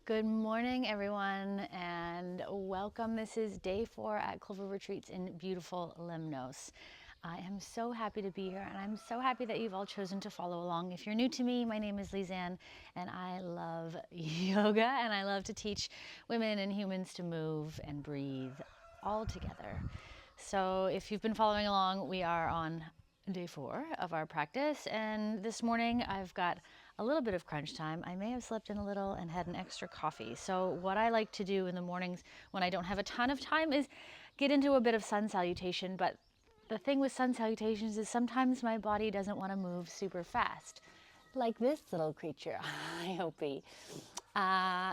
Good morning, everyone, and welcome. This is day 4 at Clover Retreats in beautiful Lemnos. I am so happy to be here, and I'm so happy that you've all chosen to follow along. If you're new to me, my name is Lizanne, and I love yoga, and I love to teach women and humans to move and breathe all together. So if you've been following along, we are on day 4 of our practice, and this morning I've got a little bit of crunch time. I may have slept in a little and had an extra coffee. So what I like to do in the mornings when I don't have a ton of time is get into a bit of sun salutation. But the thing with sun salutations is sometimes my body doesn't want to move super fast, like this little creature, I hope.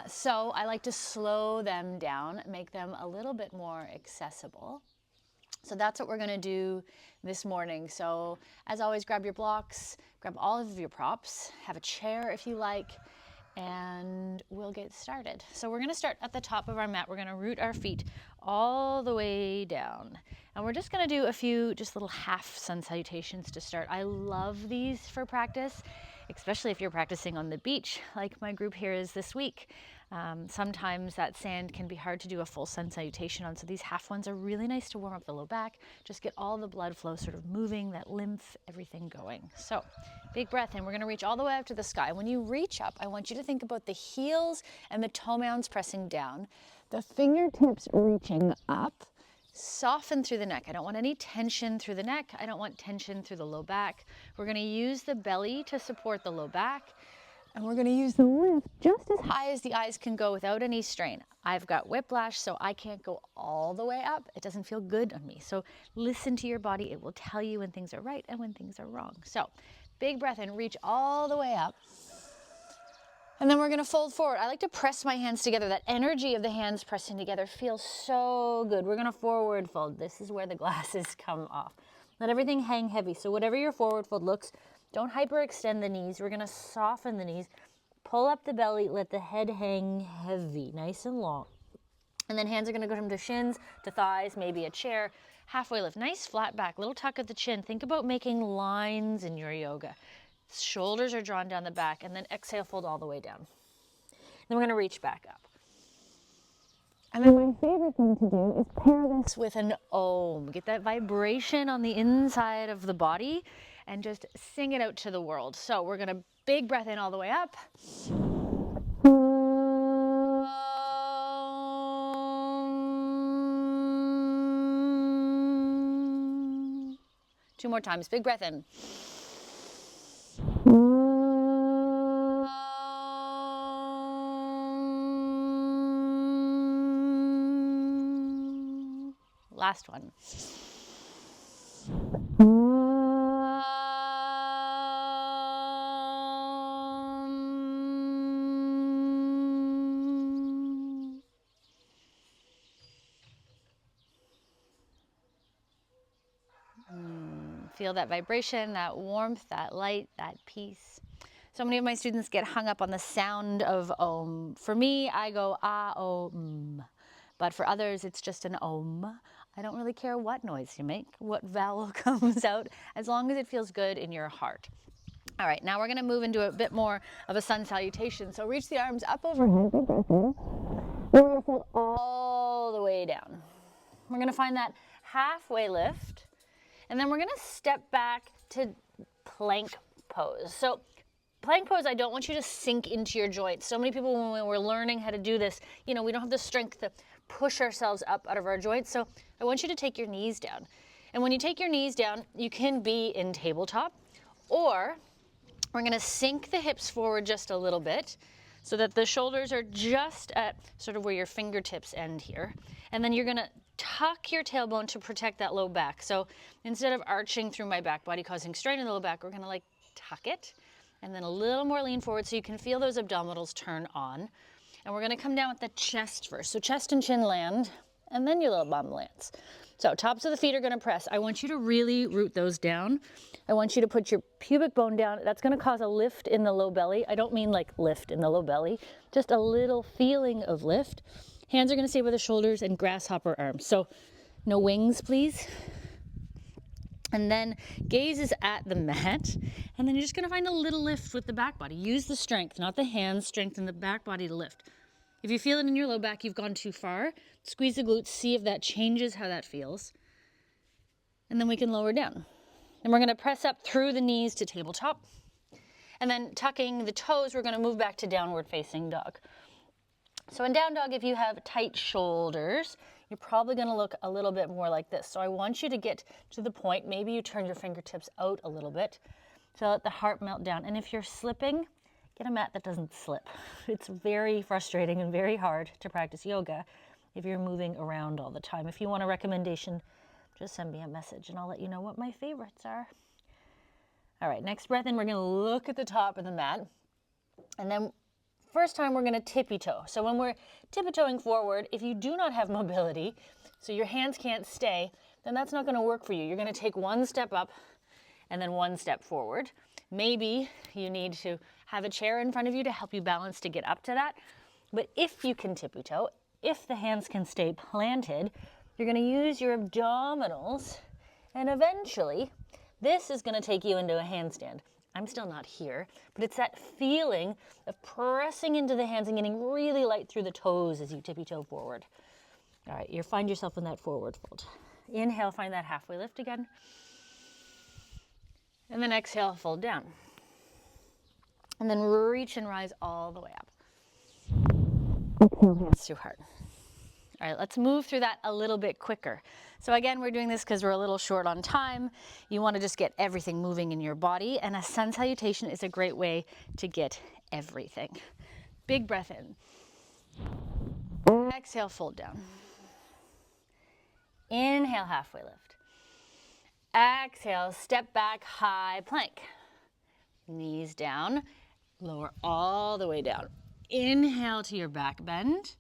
So I like to slow them down, make them a little bit more accessible. So that's what we're going to do this morning. So as always, grab your blocks, grab all of your props, have a chair if you like, and we'll get started. So we're going to start at the top of our mat. We're going to root our feet all the way down. And we're just going to do a few just little half sun salutations to start. I love these for practice, especially if you're practicing on the beach like my group here is this week. Sometimes that sand can be hard to do a full sun salutation on, so these half ones are really nice to warm up the low back, just get all the blood flow sort of moving, that lymph, everything going. So big breath in. We're going to reach all the way up to the sky. When you reach up, I want you to think about the heels and the toe mounds pressing down, the fingertips reaching up. Soften through the neck. I don't want any tension through the neck. I don't want tension through the low back. We're going to use the belly to support the low back. And we're going to use the lift just as high as the eyes can go without any strain. I've got whiplash, so I can't go all the way up. It doesn't feel good on me. So listen to your body. It will tell you when things are right and when things are wrong. So big breath in, reach all the way up. And then we're going to fold forward. I like to press my hands together. That energy of the hands pressing together feels so good. We're going to forward fold. This is where the glasses come off. Let everything hang heavy. So whatever your forward fold looks, don't hyperextend the knees. We're going to soften the knees. Pull up the belly. Let the head hang heavy, nice and long. And then hands are going to go from the shins to thighs, maybe a chair. Halfway lift. Nice flat back, little tuck at the chin. Think about making lines in your yoga. Shoulders are drawn down the back, and then exhale, fold all the way down. Then we're going to reach back up. And then my favorite thing to do is pair this with an Om. Get that vibration on the inside of the body and just sing it out to the world. So we're going to big breath in all the way up. Two more times. Big breath in. Last one. Feel that vibration, that warmth, that light, that peace. So many of my students get hung up on the sound of Om. For me, I go ah, om. But for others, it's just an Om. I don't really care what noise you make, what vowel comes out, as long as it feels good in your heart. All right, now we're going to move into a bit more of a sun salutation. So reach the arms up overhead, big breath in. Then we're going to fold all the way down. We're going to find that halfway lift. And then we're going to step back to plank pose. So plank pose, I don't want you to sink into your joints. So many people, when we're learning how to do this, we don't have the strength to push ourselves up out of our joints. So I want you to take your knees down. And when you take your knees down, you can be in tabletop, or we're going to sink the hips forward just a little bit so that the shoulders are just at sort of where your fingertips end here. And then you're going to tuck your tailbone to protect that low back. So instead of arching through my back body causing strain in the low back, we're going to tuck it and then a little more lean forward so you can feel those abdominals turn on. And we're going to come down with the chest first. So chest and chin land, and then your little bum lands. So tops of the feet are going to press. I want you to really root those down. I want you to put your pubic bone down. That's going to cause a lift in the low belly. I don't mean lift in the low belly, just a little feeling of lift. Hands are going to stay by the shoulders and grasshopper arms. So no wings, please. And then gaze is at the mat. And then you're just going to find a little lift with the back body. Use the strength, not the hands, strengthen the back body to lift. If you feel it in your low back, you've gone too far. Squeeze the glutes, see if that changes how that feels. And then we can lower down. And we're gonna press up through the knees to tabletop. And then tucking the toes, we're gonna move back to downward facing dog. So in down dog, if you have tight shoulders, you're probably gonna look a little bit more like this. So I want you to get to the point, maybe you turn your fingertips out a little bit to let the heart melt down. And if you're slipping, get a mat that doesn't slip. It's very frustrating and very hard to practice yoga if you're moving around all the time. If you want a recommendation, just send me a message and I'll let you know what my favorites are. All right, next breath in, we're gonna look at the top of the mat. And then first time we're gonna tippy toe. So when we're tippy-toeing forward, if you do not have mobility, so your hands can't stay, then that's not gonna work for you. You're gonna take one step up and then one step forward. Maybe you need to have a chair in front of you to help you balance to get up to that. But if you can tippy toe, if the hands can stay planted, you're gonna use your abdominals, and eventually this is gonna take you into a handstand. I'm still not here, but it's that feeling of pressing into the hands and getting really light through the toes as you tippy toe forward. All right, you find yourself in that forward fold. Inhale, find that halfway lift again. And then exhale, fold down. And then reach and rise all the way up. Exhale, hands to heart. All right, let's move through that a little bit quicker. So again, we're doing this because we're a little short on time. You want to just get everything moving in your body, and a sun salutation is a great way to get everything. Big breath in. Exhale, fold down. Inhale, halfway lift. Exhale, step back, high plank. Knees down, lower all the way down. Inhale to your back bend.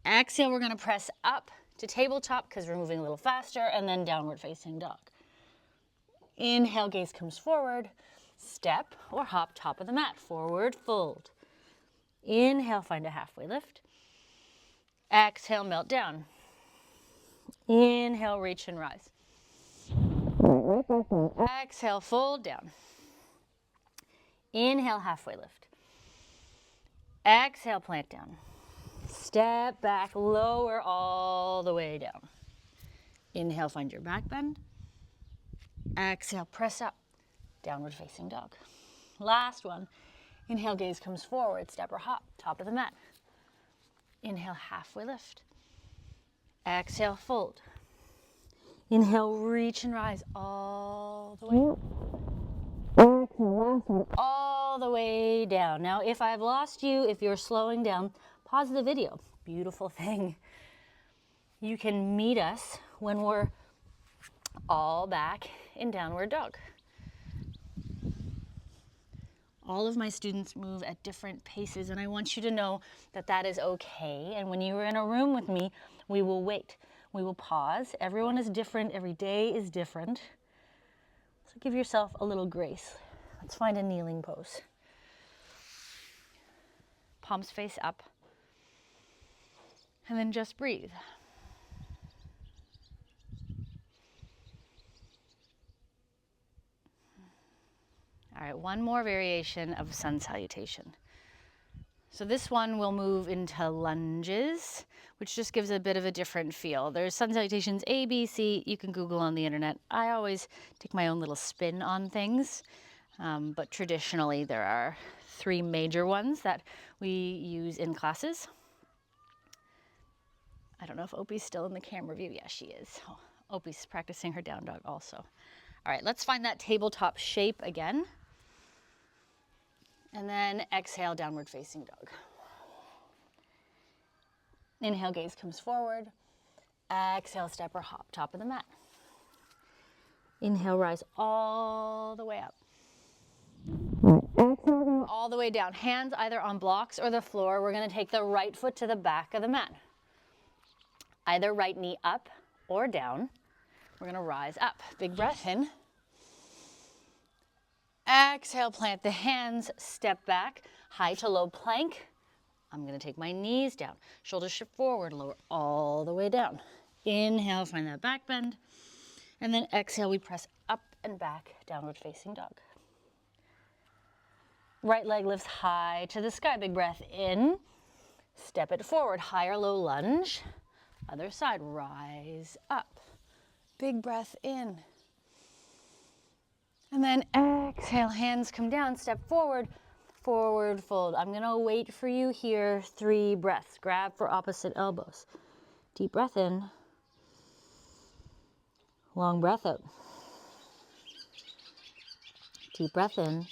Exhale, we're gonna press up to tabletop because we're moving a little faster, and then downward facing dog. Inhale, gaze comes forward. Step or hop top of the mat, forward fold. Inhale, find a halfway lift. Exhale, melt down. Inhale, reach and rise. Exhale, fold down. Inhale, halfway lift. Exhale, plant down. Step back, lower all the way down. Inhale, find your back bend. Exhale, press up, downward facing dog. Last one. Inhale, gaze comes forward, step or hop, top of the mat. Inhale, halfway lift. Exhale, fold. Inhale, reach and rise all the way up. Exhale, last one, all the way down. Now, if I've lost you, if you're slowing down, pause the video. Beautiful thing. You can meet us when we're all back in downward dog. All of my students move at different paces, and I want you to know that that is okay. And when you are in a room with me, we will wait. We will pause. Everyone is different. Every day is different. So give yourself a little grace. Let's find a kneeling pose. Palms face up. And then just breathe. All right, one more variation of sun salutation. So this one will move into lunges, which just gives a bit of a different feel. There's sun salutations A, B, C. You can Google on the internet. I always take my own little spin on things, but traditionally there are 3 major ones that we use in classes. I don't know if Opie's still in the camera view. Yeah, she is. Oh, Opie's practicing her down dog also. All right, let's find that tabletop shape again. And then exhale, downward facing dog. Inhale, gaze comes forward. Exhale, step or hop, top of the mat. Inhale, rise all the way up. Exhale, all the way down. Hands either on blocks or the floor. We're gonna take the right foot to the back of the mat. Either right knee up or down. We're gonna rise up. Big breath in. Exhale, plant the hands, step back, high to low plank. I'm gonna take my knees down. Shoulders shift forward, lower all the way down. Inhale, find that back bend. And then exhale, we press up and back, downward facing dog. Right leg lifts high to the sky. Big breath in. Step it forward, high or low lunge. Other side, rise up. Big breath in. And then exhale, hands come down, step forward, forward fold. I'm gonna wait for you here, 3 breaths. Grab for opposite elbows. Deep breath in. Long breath out. Deep breath in.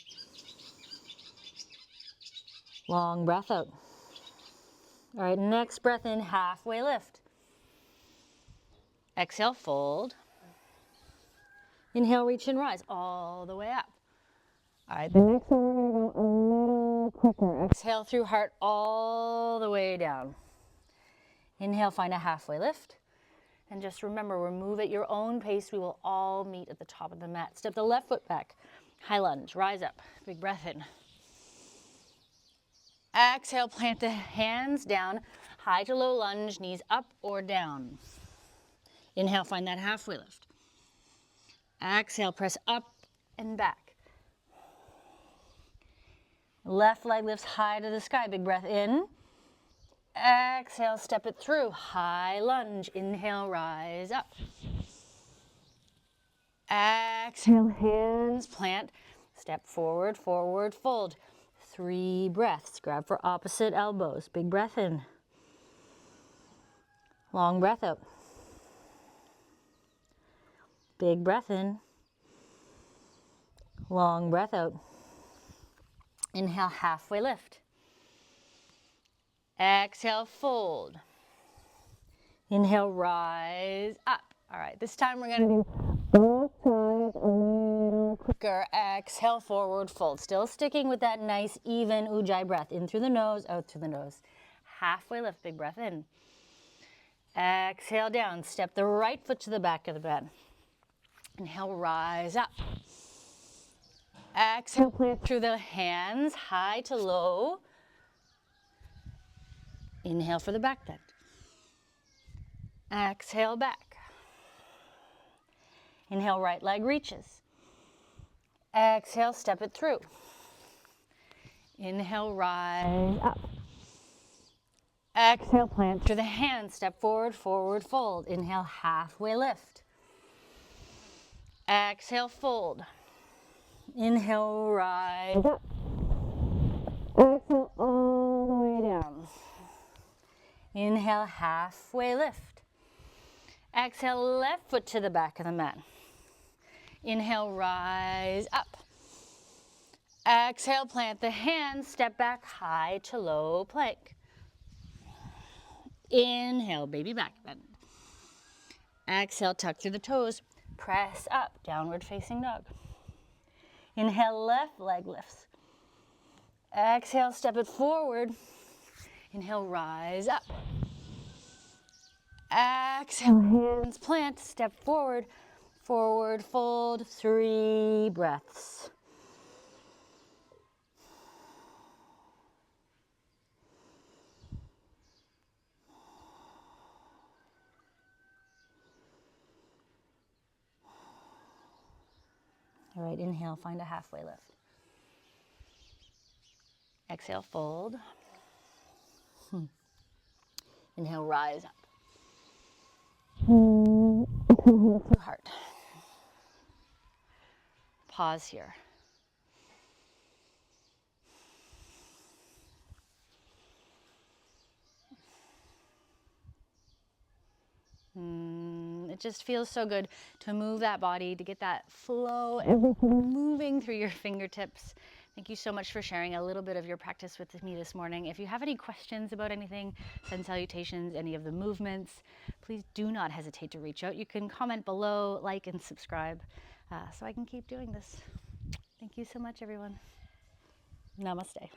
Long breath out. All right, next breath in, halfway lift. Exhale, fold. Inhale, reach and rise all the way up. All right, the next one we're gonna go a little quicker. Exhale through heart all the way down. Inhale, find a halfway lift. And just remember, move at your own pace. We will all meet at the top of the mat. Step the left foot back. High lunge, rise up. Big breath in. Exhale, plant the hands down. High to low lunge, knees up or down. Inhale, find that halfway lift. Exhale, press up and back. Left leg lifts high to the sky. Big breath in. Exhale, step it through. High lunge. Inhale, rise up. Exhale, hands plant. Step forward, forward fold. 3 breaths. Grab for opposite elbows. Big breath in. Long breath out. Big breath in. Long breath out. Inhale, halfway lift. Exhale, fold. Inhale, rise up. All right, this time we're gonna do both sides a little quicker. Exhale, forward fold. Still sticking with that nice, even ujjayi breath. In through the nose, out through the nose. Halfway lift, big breath in. Exhale down. Step the right foot to the back of the bed. Inhale, rise up. Exhale, plant through the hands, high to low. Inhale for the back bend. Exhale back. Inhale, right leg reaches. Exhale, step it through. Inhale, rise up. Exhale, plant through the hands, step forward, forward fold. Inhale, halfway lift. Exhale, fold. Inhale, rise up. Exhale, all the way down. Inhale, halfway lift. Exhale, left foot to the back of the mat. Inhale, rise up. Exhale, plant the hands, step back high to low plank. Inhale, baby back bend. Exhale, tuck through the toes, press up, downward facing dog. Inhale, left leg lifts. Exhale, step it forward. Inhale, rise up. Exhale, hands plant, step forward, forward fold, 3 breaths. All right, inhale, find a halfway lift. Exhale, fold. Inhale, rise up. Through heart. Pause here. It just feels so good to move that body, to get that flow, everything moving through your fingertips. Thank you so much for sharing a little bit of your practice with me this morning. If you have any questions about anything, sun salutations, any of the movements, please do not hesitate to reach out. You can comment below, like, and subscribe so I can keep doing this. Thank you so much, everyone. Namaste.